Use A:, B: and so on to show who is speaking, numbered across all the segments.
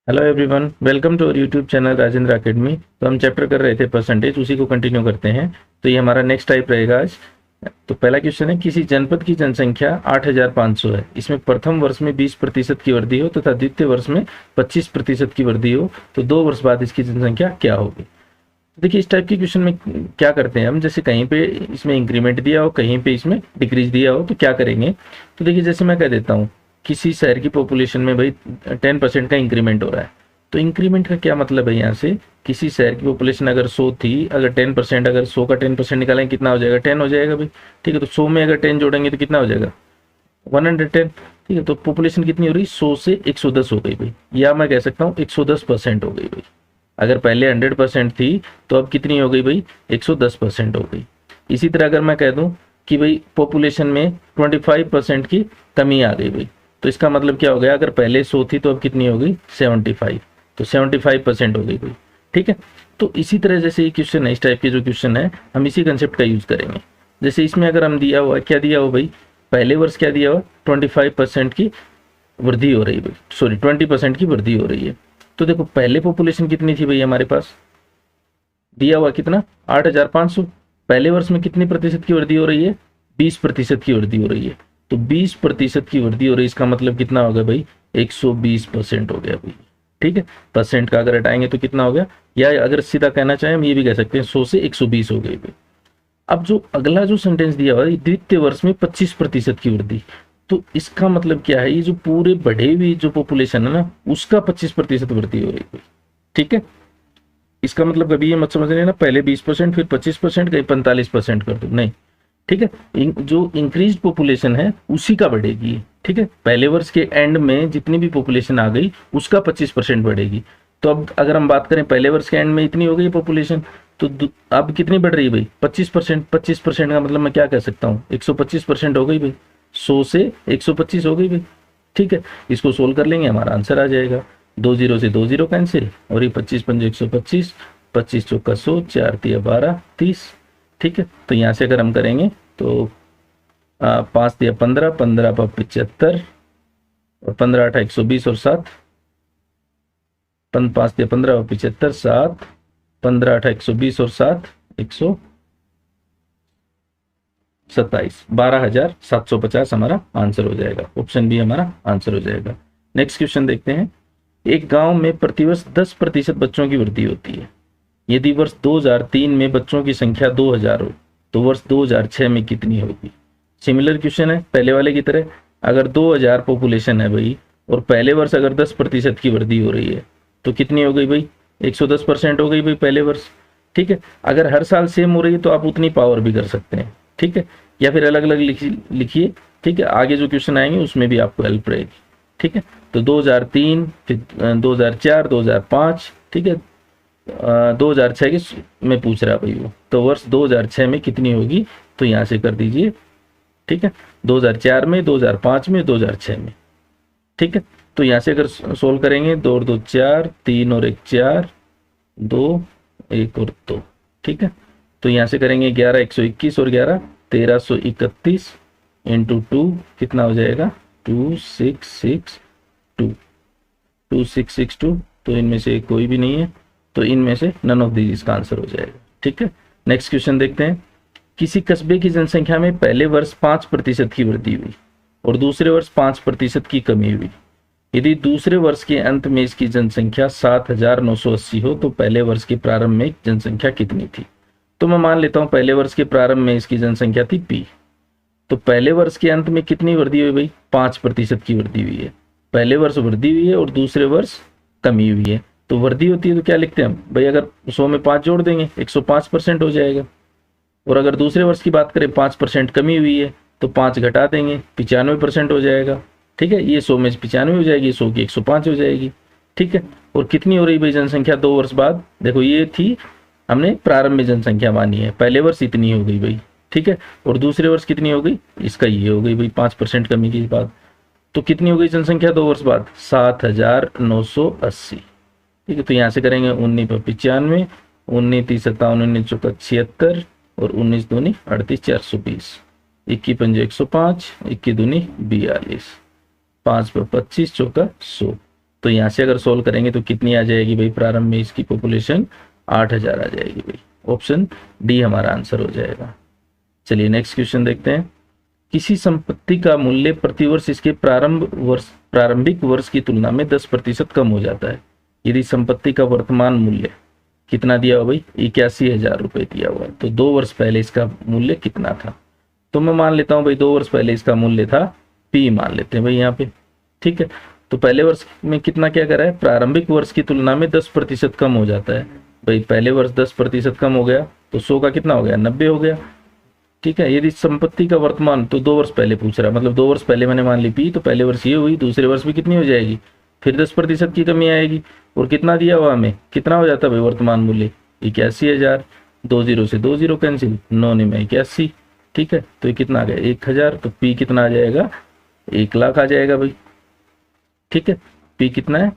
A: Hello everyone, welcome to our YouTube channel Rajendra academy. तो हम chapter कर रहे थे परसेंटेज, उसी को कंटिन्यू करते हैं। तो ये हमारा नेक्स्ट टाइप रहेगा आज। तो पहला क्वेश्चन है, किसी जनपद की जनसंख्या 8,500 है। इसमें प्रथम वर्ष में 20% की वृद्धि हो तथा द्वितीय वर्ष में 25% की वृद्धि हो तो 2 वर्ष बाद इसकी जनसंख्या क्या होगी। तो देखिए, इस टाइप के क्वेश्चन में क्या करते हैं हम, जैसे कहीं पे इसमें इंक्रीमेंट दिया हो, कहीं पे इसमें डिक्रीज दिया हो, तो क्या करेंगे। तो देखिए, जैसे मैं कह देता हूँ किसी शहर की पॉपुलेशन में भाई 10% का इंक्रीमेंट हो रहा है। तो इंक्रीमेंट का क्या मतलब है, यहाँ से किसी शहर की पॉपुलेशन अगर 100 थी, अगर 10%, अगर 100 का 10% निकालेंगे कितना हो जाएगा, 10 हो जाएगा भाई। ठीक है, तो 100 में अगर 10 जोड़ेंगे तो कितना हो जाएगा, 110। ठीक है, तो पॉपुलेशन कितनी हो रही, 100 से 110 हो गई भाई, या मैं कह सकता हूँ 110% हो गई भाई। अगर पहले 100% थी तो अब कितनी हो गई भाई, 110% हो गई। इसी तरह अगर मैं कह दूं कि भाई पॉपुलेशन में 25% की कमी आ गई भाई, तो इसका मतलब क्या हो गया, अगर पहले 100 थी तो अब कितनी हो गई 75, तो 75% हो गई भाई। ठीक है, तो इसी तरह जैसे ये क्वेश्चन है, इस टाइप के जो क्वेश्चन है हम इसी कंसेप्ट का यूज करेंगे। जैसे इसमें अगर हम दिया हुआ, क्या दिया हुआ भाई, पहले वर्ष क्या दिया हुआ, 25% की वृद्धि हो रही है भाई, सॉरी 20% की वृद्धि हो रही है। तो देखो, पहले पॉपुलेशन कितनी थी भाई हमारे पास, दिया हुआ कितना, 8,500। पहले वर्ष में कितनी प्रतिशत की वृद्धि हो रही है, 20% की वृद्धि हो रही है। तो 20% की वृद्धि हो रही है, इसका मतलब कितना हो गया भाई, 120% हो गया भाई। ठीक है, परसेंट का अगर हटाएंगे तो कितना हो गया, या अगर सीधा कहना चाहें हम ये भी कह सकते हैं 100 से 120 हो गई भाई। अब जो अगला जो सेंटेंस दिया हुआ है, द्वितीय वर्ष में 25% की वृद्धि, तो इसका मतलब क्या है, ये जो पूरे बढ़े हुई जो पॉपुलेशन है ना, उसका 25% वृद्धि हो रही है। ठीक है, इसका मतलब कभी ये मत समझ लेना पहले 20% फिर 25% कहीं 45% कर दो, नहीं। ठीक है, जो इंक्रीज पॉपुलेशन है उसी का बढ़ेगी। ठीक है, पहले वर्ष के एंड में जितनी भी पॉपुलेशन आ गई उसका 25% बढ़ेगी। तो अब अगर हम बात करें पहले वर्ष के एंड में इतनी हो गई पॉपुलेशन, तो अब कितनी बढ़ रही है भाई, 25%। 25% का मतलब मैं क्या कह सकता हूँ, 125% हो गई भाई, 100 से 125 हो गई भाई। ठीक है, इसको सोल्व कर लेंगे, हमारा आंसर आ जाएगा। 2 जीरो से 2 जीरो कैंसिल, और ये 25 पंजे 125, 25 चौका 100, 4 तिया 12, 30। ठीक है, तो यहाँ से अगर हम करेंगे तो 5 तिया 15, 15 पर 75, और 15 8 120, और 7 5 तिया 15 और 75, 7 15 8 120, और 7 127, 12,750 हमारा आंसर हो जाएगा। ऑप्शन बी हमारा आंसर हो जाएगा। नेक्स्ट क्वेश्चन देखते हैं। एक गांव में प्रतिवर्ष 10% बच्चों की वृद्धि होती है। यदि वर्ष 2003 में बच्चों की संख्या 2000 हो तो वर्ष 2006 में कितनी होगी। सिमिलर क्वेश्चन है पहले वाले की तरह। अगर 2000 पॉपुलेशन है भाई, और पहले वर्ष अगर 10% की वृद्धि हो रही है तो कितनी हो गई भाई, 110% हो गई भाई पहले वर्ष। ठीक है, अगर हर साल सेम हो रही है तो आप उतनी पावर भी कर सकते हैं। ठीक है, या फिर अलग अलग लिखिए। ठीक है, आगे जो क्वेश्चन आएंगे उसमें भी आपको हेल्प रहेगी। ठीक है, तो 2003, फिर 2004, 2005। ठीक है, 2006 की में पूछ रहा है भाई वो, तो वर्ष 2006 में कितनी होगी, तो यहाँ से कर दीजिए। ठीक है, 2004 में, 2005 में, 2006 में। ठीक है, तो यहाँ से अगर सोल्व करेंगे, 2 और 2 4, 3 और 1 4, 2 1 और 2। ठीक है, तो यहाँ से करेंगे 11 121 और 11 1331 इंटू 2 कितना हो जाएगा, 2662, 2662। तो इनमें से कोई भी नहीं है, तो इनमें से नन ऑफ दीज इसका आंसर हो जाएगा। ठीक है, नेक्स्ट क्वेश्चन देखते हैं। किसी कस्बे की जनसंख्या में पहले वर्ष 5% की वृद्धि हुई और दूसरे वर्ष 5% की कमी हुई। यदि दूसरे वर्ष के अंत में इसकी जनसंख्या 7,980 हो तो पहले वर्ष के प्रारंभ में जनसंख्या कितनी थी। तो मैं मान लेता हूं पहले वर्ष के प्रारंभ में इसकी जनसंख्या थी P। तो पहले वर्ष के अंत में कितनी वृद्धि हुई भाई, 5% की वृद्धि हुई है। पहले वर्ष वृद्धि हुई है और दूसरे वर्ष कमी हुई है। तो वृद्धि होती है तो क्या लिखते हैं हम भाई, अगर 100 में 5 जोड़ देंगे 105% हो जाएगा। और अगर दूसरे वर्ष की बात करें 5% कमी हुई है तो 5 घटा देंगे 95% हो जाएगा। ठीक है, ये 100 में 95 हो जाएगी, 100 की 105 हो जाएगी। ठीक है, और कितनी हो रही भाई जनसंख्या 2 वर्ष बाद, देखो ये थी हमने प्रारंभ में जनसंख्या मानी है, पहले वर्ष इतनी हो गई भाई। ठीक है, और दूसरे वर्ष कितनी हो गई, इसका ये हो गई भाई 5% कमी की बात। तो कितनी हो गई जनसंख्या 2 वर्ष बाद, 7,980। ठीक है, तो यहाँ से करेंगे 19 पर 95, 19 30 57, 19 चौका 76, और 19 दूनी 38, 420, 21 पंजे 105, 21 दूनी 42, 5 पर 25 चौका 100। तो यहाँ से अगर सोल्व करेंगे तो कितनी आ जाएगी भाई, प्रारंभ में इसकी पॉपुलेशन 8000 आ जाएगी भाई। ऑप्शन डी हमारा आंसर हो जाएगा। चलिए नेक्स्ट क्वेश्चन देखते हैं। किसी संपत्ति का मूल्य प्रतिवर्ष इसके प्रारंभिक वर्ष की तुलना में 10% कम हो जाता है यदि संपत्ति का वर्तमान मूल्य कितना दिया हुआ भाई, 81,000 रुपए दिया हुआ है। तो 2 वर्ष पहले इसका मूल्य कितना था, तो मैं मान लेता हूं भाई 2 वर्ष पहले इसका मूल्य था पी, मान लेते हैं भाई यहाँ पे। ठीक है, तो पहले वर्ष में कितना क्या करा है, प्रारंभिक वर्ष की तुलना में 10% कम हो जाता है भाई। पहले वर्ष 10% कम हो गया तो 100 का कितना हो गया, 90 हो गया। ठीक है, यदि संपत्ति का वर्तमान, तो 2 वर्ष पहले पूछ रहा है, मतलब 2 वर्ष पहले मैंने मान ली पी, तो पहले वर्ष ये हुई, दूसरे वर्ष भी कितनी हो जाएगी, फिर 10% की कमी आएगी। और कितना दिया हुआ हमें, कितना हो जाता है भाई वर्तमान मूल्य, 81,000। 2 0 से 2 0 कैंसिल, 9 9 में 81। ठीक है, तो ये कितना आ गया 1000, तो पी कितना आ जाएगा, 1 लाख आ जाएगा भाई। ठीक है, पी कितना है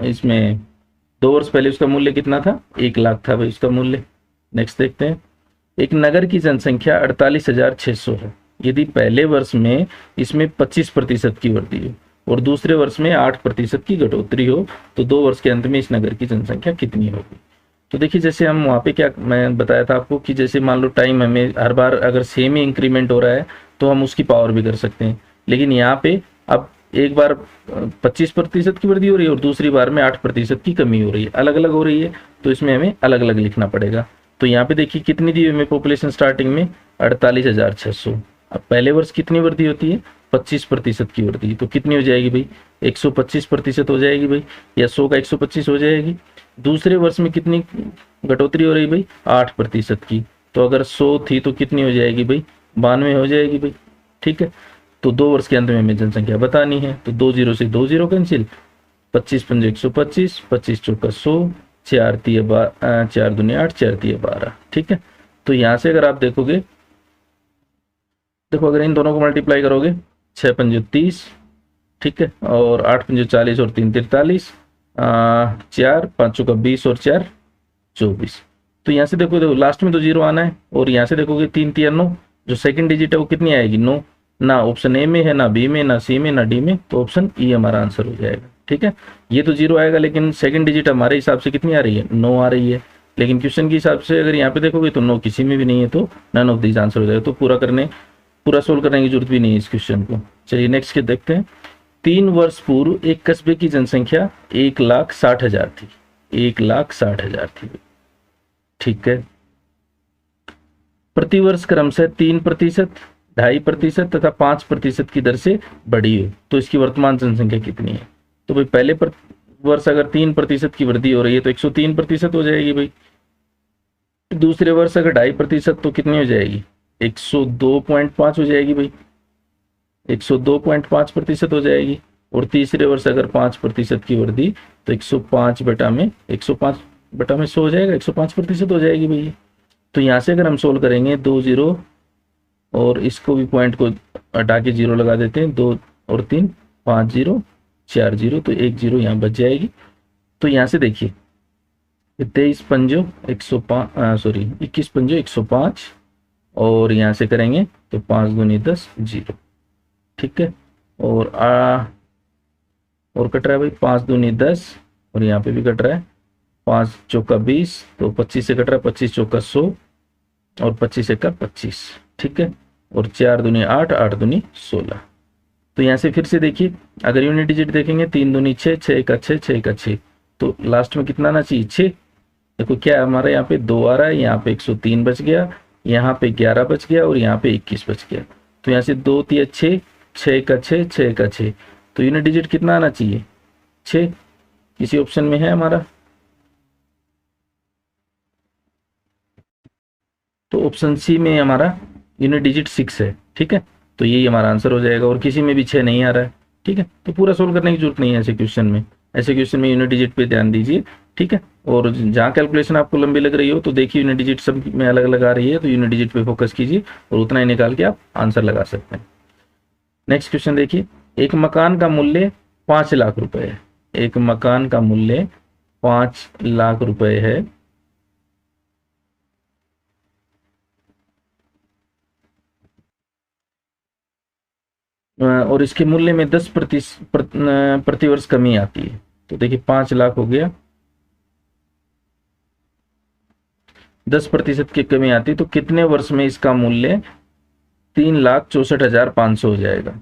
A: इसमें 2 वर्ष पहले उसका मूल्य कितना था, 1 लाख था भाई उसका मूल्य। नेक्स्ट देखते हैं। एक नगर की जनसंख्या 48,600 है यदि पहले वर्ष में इसमें 25% की वृद्धि हो और दूसरे वर्ष में 8% की घटोतरी हो तो 2 वर्ष के अंत में इस नगर की जनसंख्या कितनी होगी। तो देखिए, जैसे हम वहाँ पे क्या मैं बताया था आपको कि जैसे मान लो टाइम हमें हर बार अगर सेम ही इंक्रीमेंट हो रहा है तो हम उसकी पावर भी कर सकते हैं, लेकिन यहाँ पे अब एक बार 25% की वृद्धि हो रही है और दूसरी बार में 8% की कमी हो रही है, अलग अलग हो रही है, तो इसमें हमें अलग अलग लिखना पड़ेगा। तो यहाँ पे देखिए कितनी दी हुई है पॉपुलेशन स्टार्टिंग में 48,600। अब पहले वर्ष कितनी वृद्धि होती है, 25% की वृद्धि, तो कितनी हो जाएगी भाई, 125% हो जाएगी भाई, या 100 का 125 हो जाएगी। दूसरे वर्ष में कितनी घटोतरी हो रही भाई, 8% की, तो अगर 100 थी तो कितनी हो जाएगी भाई, 92 हो जाएगी भाई। ठीक है, तो 2 वर्ष के अंत में हमें जनसंख्या बतानी है, तो 2 0 से 2 0 कैंसिल, 25 पंजे 125, 25 चौका 100, 4 3 4 दूनी 8, 4 3 12। ठीक है, तो यहां से अगर आप देखोगे, देखो अगर इन दोनों को मल्टीप्लाई करोगे, 6 पंजे 30, ठीक है, और 8 पंजे 40 और 3 43, 4 5 चौका 20 और 4 24। तो यहाँ से देखो लास्ट में तो 0 आना है, और यहाँ से देखोगे 3 3 9, जो सेकंड डिजिट है वो कितनी आएगी, 9। ना ऑप्शन ए में है, ना बी में, ना सी में, ना डी में, तो ऑप्शन ई हमारा आंसर हो जाएगा। ठीक है, ये तो 0 आएगा, लेकिन सेकंड डिजिट हमारे हिसाब से कितनी आ रही है, 9 आ रही है, लेकिन क्वेश्चन के हिसाब से अगर यहाँ पे देखोगे तो 9 किसी में भी नहीं है, तो नन ऑफ दीज आंसर हो जाएगा। तो पूरा सोल्व करने की जरूरत भी नहीं है इस क्वेश्चन को। चलिए नेक्स्ट के देखते हैं। 3 वर्ष पूर्व एक कस्बे की जनसंख्या 1,60,000 थी, 1,60,000 थी। ठीक है, प्रतिवर्ष क्रमशः 3%, 2.5% तथा 5% की दर से बढ़ी हो तो इसकी वर्तमान जनसंख्या कितनी है। तो भाई पहले वर्ष अगर 3% की वृद्धि हो रही है तो 103% हो जाएगी भाई। दूसरे वर्ष अगर 2.5% तो कितनी हो जाएगी, 102.5 हो जाएगी भाई, 102.5% हो जाएगी। और तीसरे वर्ष अगर 5% की वृद्धि तो 105 बटा में 100 हो जाएगा, 105% हो जाएगी भाई। तो यहाँ से अगर हम सोल्व करेंगे 2 0 और इसको भी पॉइंट को हटा के 0 लगा देते हैं, 2 और 3 5 0 4 0, तो 1 0 यहाँ बच जाएगी। तो यहाँ से देखिए 23 पंजो 21 पंजो 105, और यहाँ से करेंगे तो 5 दूनी 10 0। ठीक है, और कट रहा है भाई 5 दूनी 10, और यहाँ पे भी कट रहा है 5 चौका 20, तो 25 से कट रहा है, 25 चौका 100 और 25 का 25। ठीक है, और 4 दूनी 8, 8 दूनी 16। तो यहाँ से फिर से देखिए, अगर यूनिट डिजिट देखेंगे 3 दूनी 6, 6 का 6, 6 का 6, तो लास्ट में कितना आना चाहिए, 6। देखो क्या हमारा यहाँ पे 2 आ रहा है, यहाँ पे 103 बच गया, यहाँ पे 11 बच गया, और यहाँ पे 21 बच गया। तो यहाँ से 2 3 6, 6 का 6, 6 का 6, तो यूनिट डिजिट कितना आना चाहिए, 6। किसी ऑप्शन में है हमारा, तो ऑप्शन सी में हमारा यूनिट डिजिट 6 है। ठीक है, तो यही हमारा आंसर हो जाएगा, और किसी में भी 6 नहीं आ रहा है। ठीक है, तो पूरा सोल्व करने की जरूरत नहीं है ऐसे क्वेश्चन में। ऐसे क्वेश्चन में यूनिट डिजिट पे ध्यान दीजिए। ठीक है, और जहाँ कैलकुलेशन आपको लंबी लग रही हो तो देखिए यूनिट डिजिट सब में अलग अलग आ रही है, तो यूनिट डिजिट पे फोकस कीजिए और उतना ही निकाल के आप आंसर लगा सकते हैं। नेक्स्ट क्वेश्चन देखिए, एक मकान का मूल्य 5 लाख रुपए है, एक मकान का मूल्य 5 लाख रुपए है, और इसके मूल्य में 10% प्रतिवर्ष कमी आती है। तो देखिए 5 लाख हो गया। 10% की कमी आती तो कितने वर्ष में इसका मूल्य 3,64,500 हो जाएगा।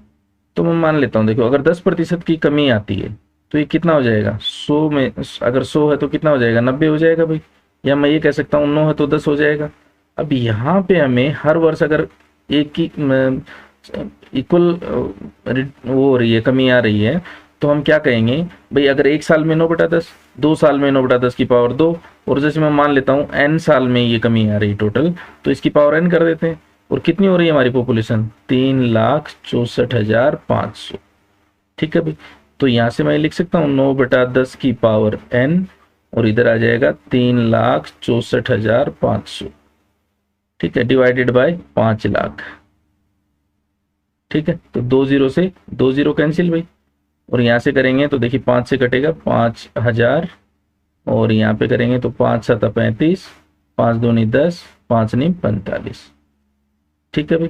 A: तो मैं मान लेता हूं, देखो अगर 10% की कमी आती है तो ये कितना हो जाएगा 100 में, अगर 100 है तो कितना हो जाएगा 90 हो जाएगा भाई। या मैं ये कह सकता हूँ 9 है तो 10 हो जाएगा। अब यहाँ पे हमें हर वर्ष अगर एक की इक्वल वो हो रही है, कमी आ रही है, तो हम क्या कहेंगे भाई, अगर 1 साल में 9/10, 2 साल में 9/10 की पावर 2, और जैसे मैं मान लेता हूँ n साल में ये कमी आ रही टोटल, तो इसकी पावर n कर देते हैं। और कितनी हो रही है हमारी पॉपुलेशन 3,64,500। ठीक है भाई, तो यहाँ से मैं लिख सकता हूँ 9/10 की पावर n, और इधर आ जाएगा 3,64,500। ठीक है, डिवाइडेड बाय 5 लाख। ठीक है, तो 2 जीरो से 2 जीरो कैंसिल भाई, और यहाँ से करेंगे तो देखिए 5 से कटेगा 5,000, और यहाँ पे करेंगे तो 5 7 35, 5 दूनी 10, 5 नी 45। ठीक है भाई,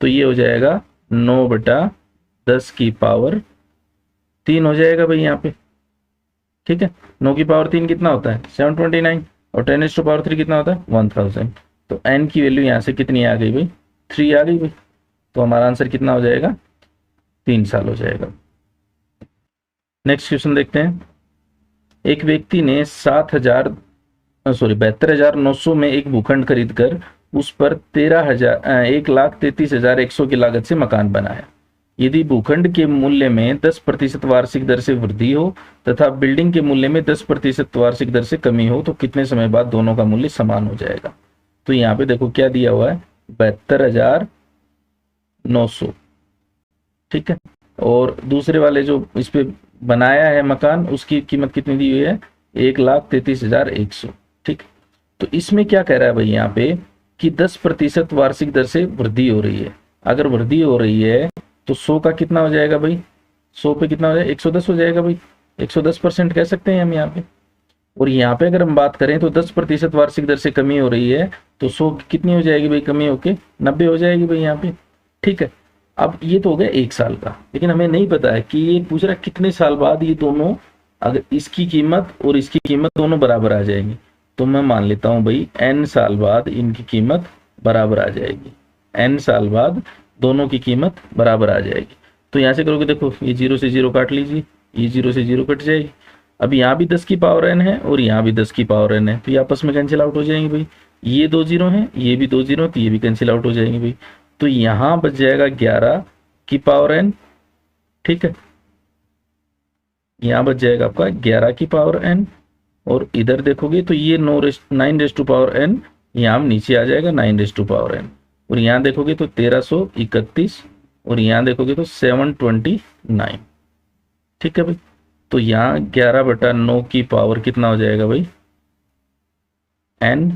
A: तो ये हो जाएगा 9/10 की पावर 3 हो जाएगा भाई यहाँ पे। ठीक है, 9 की पावर 3 कितना होता है 729, और 10 टू पावर 3 कितना होता है 1000। तो n की वैल्यू यहाँ से कितनी आ गई भाई 3 आ गई भाई। तो हमारा आंसर कितना हो जाएगा 3 साल हो जाएगा। नेक्स्ट क्वेश्चन देखते हैं। एक व्यक्ति ने 72,900 में एक भूखंड खरीदकर उस पर 1,33,100 की लागत से मकान बनाया। यदि भूखंड के मूल्य में 10% वार्षिक दर से वृद्धि हो तथा बिल्डिंग के मूल्य में 10% वार्षिक दर से कमी हो तो कितने समय बाद दोनों का मूल्य समान हो जाएगा। तो यहाँ पे देखो क्या दिया हुआ है 72,900। ठीक है, और दूसरे वाले जो इस पे बनाया है मकान उसकी कीमत कितनी दी हुई है 1,33,100। ठीक, तो इसमें क्या कह रहा है भाई यहाँ पे कि 10% वार्षिक दर से वृद्धि हो रही है। अगर वृद्धि हो रही है तो 100 का कितना हो जाएगा भाई, 100 पे कितना हो जाएगा 110 हो जाएगा भाई, 110% कह सकते हैं हम यहाँ पे। और यहाँ पे अगर हम बात करें तो 10% वार्षिक दर से कमी हो रही है तो 100 कितनी हो जाएगी भाई, कमी होके 90 हो जाएगी भाई यहाँ पे। ठीक है, अब ये तो हो गया 1 साल का, लेकिन हमें नहीं पता है कि ये पूछ रहा कितने साल बाद ये दोनों, अगर इसकी कीमत और इसकी कीमत दोनों बराबर आ जाएंगी, तो मैं मान लेता हूँ भाई n साल बाद इनकी कीमत बराबर आ जाएगी, n साल बाद दोनों की कीमत बराबर आ जाएगी। तो यहाँ से करोगे देखो ये 0 से 0 काट लीजिए, ये 0 से 0 कट जाएगी। अब यहाँ भी 10 की पावर n है और यहाँ भी 10 की पावर n है, तो ये आपस में कैंसिल आउट हो जाएंगे भाई। ये 2 जीरो हैं, ये भी 2 जीरो, तो ये भी कैंसिल आउट हो जाएंगे भाई। तो यहाँ बच जाएगा 11 की पावर n। ठीक है, यहाँ बच जाएगा आपका 11 की पावर n, और इधर देखोगे तो ये 9 टू पावर n, यहाँ नीचे आ जाएगा 9 टू पावर n, और यहाँ देखोगे तो 1331, और यहाँ देखोगे तो 729। ठीक है भाई, तो यहाँ 11/9 की पावर कितना हो जाएगा भाई n,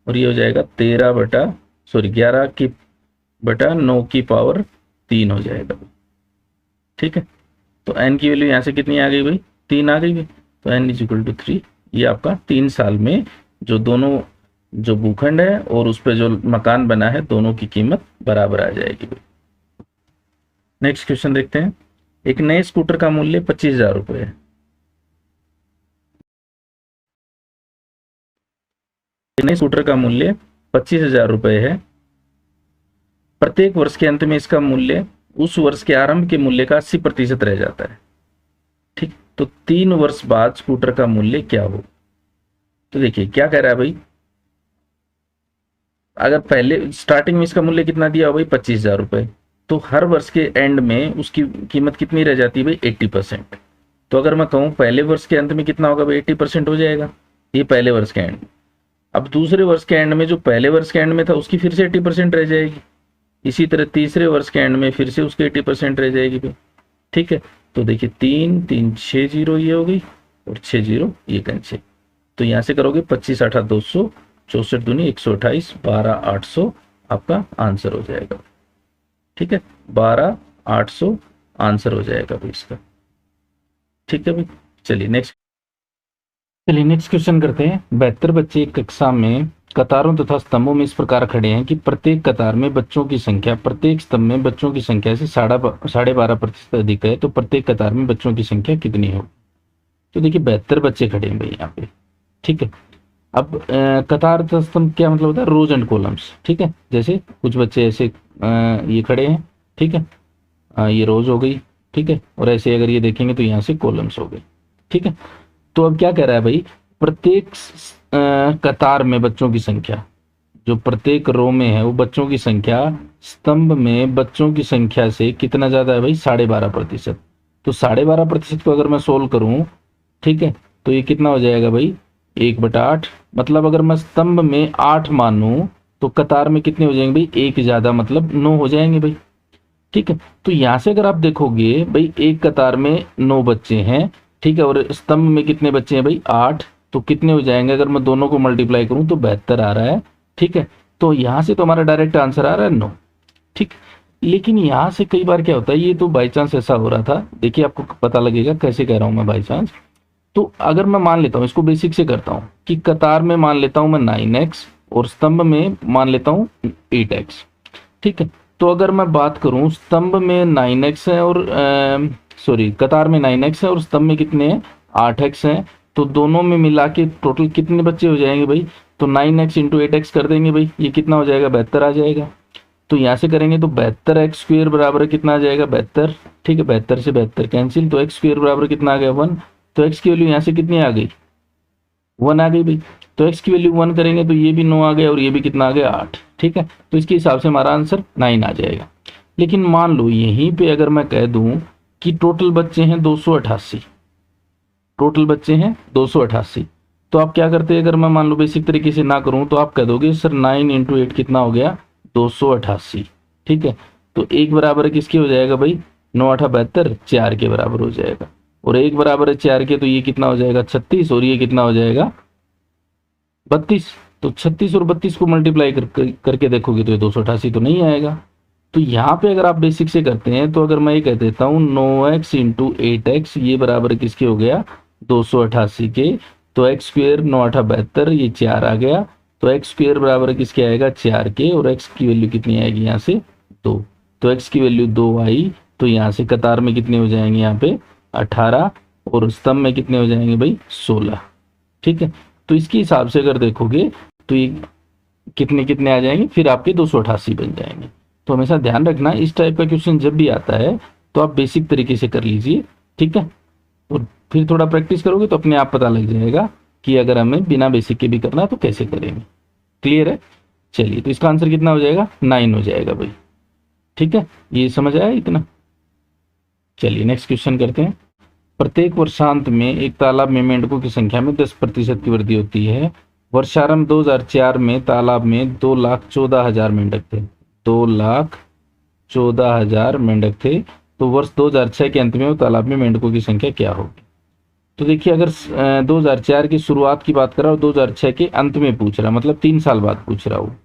A: और ये हो जाएगा 11/9 की पावर 3 हो जाएगा। ठीक है, तो n की वैल्यू यहाँ से कितनी आ गई भाई 3 आ गई भाई, तो n इज इक्वल टू 3। ये आपका 3 साल में जो दोनों जो भूखंड है और उस पर जो मकान बना है दोनों की कीमत बराबर आ जाएगी भाई। नेक्स्ट क्वेश्चन देखते हैं। एक नए स्कूटर का मूल्य 25,000 रुपये है। नए स्कूटर का मूल्य 25,000 रुपये है। प्रत्येक वर्ष के अंत में इसका मूल्य उस वर्ष के आरंभ के मूल्य का 80% रह जाता है। ठीक, तो 3 वर्ष बाद स्कूटर का मूल्य क्या हो। तो देखिए क्या कह रहा है भाई, अगर पहले स्टार्टिंग में इसका मूल्य कितना दिया हो भाई 25,000 रुपये, तो हर वर्ष के एंड में उसकी कीमत कितनी रह जाती है भाई 80%। तो अगर मैं कहूँ पहले वर्ष के अंत में कितना होगा भाई 80% हो जाएगा, ये पहले वर्ष के एंड। अब दूसरे वर्ष के एंड में जो पहले वर्ष के एंड में था उसकी फिर से 80% रह जाएगी। इसी तरह तीसरे वर्ष के एंड में फिर से उसकी 80% रह जाएगी भाई। ठीक है, तो देखिए 3 3 6 जीरो ये हो गई, और 6 जीरो ये कैंसिल। तो यहाँ से करोगे 25 8 200, 64 दूनी 128, 12 800 आपका आंसर हो जाएगा। ठीक है, 12 800 आंसर हो जाएगा भाई इसका। ठीक है भाई, चलिए नेक्स्ट क्वेश्चन करते हैं। 72 बच्चे एक कक्षा में कतारों तथा स्तंभों में इस प्रकार खड़े हैं कि प्रत्येक कतार में बच्चों की संख्या प्रत्येक स्तंभ में बच्चों की संख्या से 12.5% अधिक है, तो प्रत्येक कतार में बच्चों की संख्या कितनी हो। तो देखिए 72 बच्चे खड़े हैं भाई यहाँ पे, ठीक है। अब कतार स्तंभ क्या मतलब होता है, रोज एंड कॉलम्स, ठीक है। जैसे कुछ बच्चे ऐसे ये खड़े हैं, ठीक है, ये रोज हो गई, ठीक है, और ऐसे अगर ये देखेंगे तो यहाँ से कॉलम्स हो गए, ठीक है। तो अब क्या कह रहा है भाई, प्रत्येक कतार में बच्चों की संख्या, जो प्रत्येक रो में है वो बच्चों की संख्या स्तंभ में बच्चों की संख्या से कितना ज्यादा है भाई, 12.5%। तो 12.5% को अगर मैं सोल्व करूं, ठीक है, तो ये कितना हो जाएगा भाई, 1/8। मतलब अगर मैं स्तंभ में 8 मानूं तो कतार में कितने हो जाएंगे भाई, एक ज्यादा मतलब 9 हो जाएंगे भाई, ठीक है। तो यहां से अगर आप देखोगे भाई, एक कतार में 9 बच्चे हैं, ठीक है, और स्तंभ में कितने बच्चे हैं भाई, 8। तो कितने हो जाएंगे, अगर मैं दोनों को मल्टीप्लाई करूं तो 72 आ रहा है, ठीक है। तो यहां से तो हमारा डायरेक्ट आंसर आ रहा है 9, ठीक। लेकिन यहां से कई बार क्या होता है, ये तो बाई चांस ऐसा हो रहा था, देखिए आपको पता लगेगा कैसे कह रहा हूं मैं बाई चांस। तो अगर मैं मान लेता हूं, इसको बेसिक से करता हूं कि कतार में मान लेता हूं मैं 9x और स्तंभ में मान लेता हूं 8x, ठीक है। तो अगर मैं बात करूं, स्तंभ में 9x है और सॉरी कतार में 9x है और स्तंभ में कितने हैं, 8x हैं, तो दोनों में मिला के टोटल कितने बच्चे हो जाएंगे भाई, तो 9x इंटू 8x कर देंगे भाई, ये कितना हो जाएगा, 72 आ जाएगा। तो यहाँ से करेंगे तो 72x स्क्वेयर बराबर कितना आ जाएगा, 72, ठीक है। 72 से 72 कैंसिल, तो x स्क्वेयर बराबर कितना आ गया, 1। तो x की वैल्यू यहाँ से कितनी आ गई, 1 आ गई भाई। तो x की वैल्यू 1 करेंगे तो ये भी 9 आ गया और ये भी कितना आ गया, 8, ठीक है। तो इसके हिसाब से हमारा आंसर 9 आ जाएगा। लेकिन मान लो यहीं पे अगर मैं कह दूं कि टोटल बच्चे हैं 288, टोटल बच्चे हैं 288, तो आप क्या करते हैं, अगर मैं मान लो बेसिक तरीके से ना करूं तो आप कह दोगे सर 9 इंटू 8 कितना हो गया, 288, ठीक है। तो एक बराबर किसके हो जाएगा भाई, 9 8 72, 4 के बराबर हो जाएगा। और एक बराबर है 4 के, तो ये कितना हो जाएगा 36, और ये कितना हो जाएगा 32। तो 36 और 32 को मल्टीप्लाई करके देखोगे तो ये 288 तो नहीं आएगा। तो यहाँ पे अगर आप बेसिक से करते हैं तो अगर मैं ये कह देता हूँ 9x इंटू 8x ये बराबर किसके हो गया, 288 के। तो x स्क्वेयर 9 8 72, ये 4 आ गया। तो x स्क्वेयर बराबर किसके आएगा, 4 के, और x की वैल्यू कितनी आएगी यहाँ से 2। तो x की वैल्यू 2 आई, तो यहाँ से कतार में कितने हो जाएंगे यहाँ पे 18, और स्तंभ में कितने हो जाएंगे भाई 16, ठीक है। तो इसके हिसाब से अगर देखोगे तो ये कितने कितने आ जाएंगे, फिर आपके 288 बन जाएंगे। तो हमेशा ध्यान रखना, इस टाइप का क्वेश्चन जब भी आता है तो आप बेसिक तरीके से कर लीजिए, ठीक है। और फिर थोड़ा प्रैक्टिस करोगे तो अपने आप पता लग जाएगा कि अगर हमें बिना बेसिक के भी करना है तो कैसे करेंगे। क्लियर है, चलिए। तो इसका आंसर कितना हो जाएगा, 9 हो जाएगा भाई, ठीक है। ये समझ आया इतना। चलिए नेक्स्ट क्वेश्चन करते हैं। प्रत्येक वर्षांत में एक तालाब में मेंढकों की संख्या में 10% की वृद्धि होती है। वर्षारंभ 2004 में तालाब में 2,14,000 मेंढक थे, 2,14,000 मेंढक थे। तो वर्ष 2006 के अंत में वो तालाब में मेंढकों की संख्या क्या होगी। तो देखिए अगर 2004 की शुरुआत की बात कर रहा हूँ, 2006 के अंत में पूछ रहा, मतलब 3 साल बाद पूछ रहा हूँ।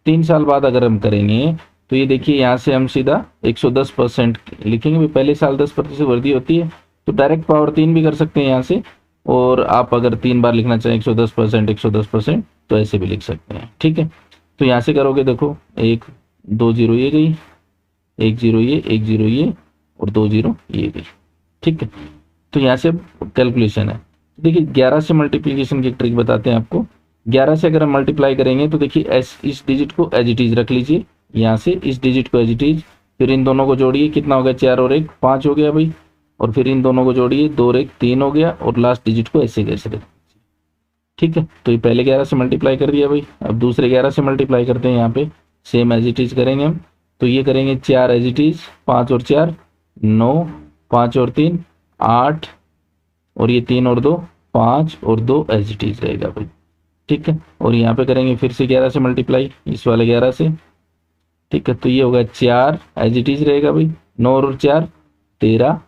A: 3 साल बाद अगर हम करेंगे तो ये देखिए यहाँ से हम सीधा 110% लिखेंगे। पहले साल 10% वृद्धि होती है, तो डायरेक्ट पावर 3 भी कर सकते हैं यहाँ से। और आप अगर 3 बार लिखना चाहें 110%, 110%, तो ऐसे भी लिख सकते हैं, ठीक है। तो यहाँ से करोगे देखो 1 2 0 ये गई, 1 0 ये, 1 0 ये, और 2 0 ये गई, ठीक है। तो यहाँ से कैलकुलेशन है। देखिए 11 से मल्टीप्लीकेशन की ट्रिक बताते हैं आपको। 11 से अगर हम मल्टीप्लाई करेंगे तो देखिए इस डिजिट को एज इट इज रख लीजिए, यहाँ से इस डिजिट को एज इट इज, फिर इन दोनों को जोड़िए, कितना हो गया 4 और 1 5 हो गया भाई। और फिर इन दोनों को जोड़िए, 2 और 1 3 हो गया, और लास्ट डिजिट को ऐसे कैसे रख, ठीक है। तो ये पहले 11 से मल्टीप्लाई कर दिया भाई। अब दूसरे 11 से मल्टीप्लाई करते हैं, यहाँ पे सेम एज इट इज करेंगे हम। तो ये करेंगे 4 एज इट इज, 5 और 4 9, 5 और 3 8, और ये 3 और 2 5, और 2 एज इट इज रहेगा भाई, ठीक है। और यहाँ पे करेंगे फिर से 11 से मल्टीप्लाई, इस वाले 11 से, ठीक है। तो ये होगा 4 एज इट इज रहेगा भाई, 9 और 4 13,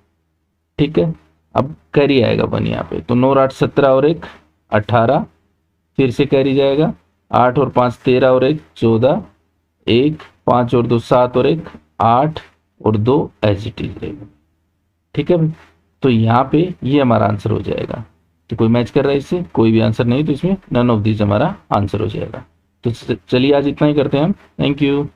A: ठीक है। अब कैरी आएगा 1 यहाँ पे, तो 9 और 8 17 और 1 18, फिर से कैरी जाएगा 8 और 5 13 और 1 14, 1 5 और 2 7 और 1 8, और 2 एज इट इज रहेगा, ठीक है भाई। तो यहाँ पे ये हमारा आंसर हो जाएगा। तो कोई मैच कर रहा है इससे, कोई भी आंसर नहीं, तो इसमें नन ऑफ दिस हमारा आंसर हो जाएगा। तो चलिए आज इतना ही करते हैं हम। Thank you.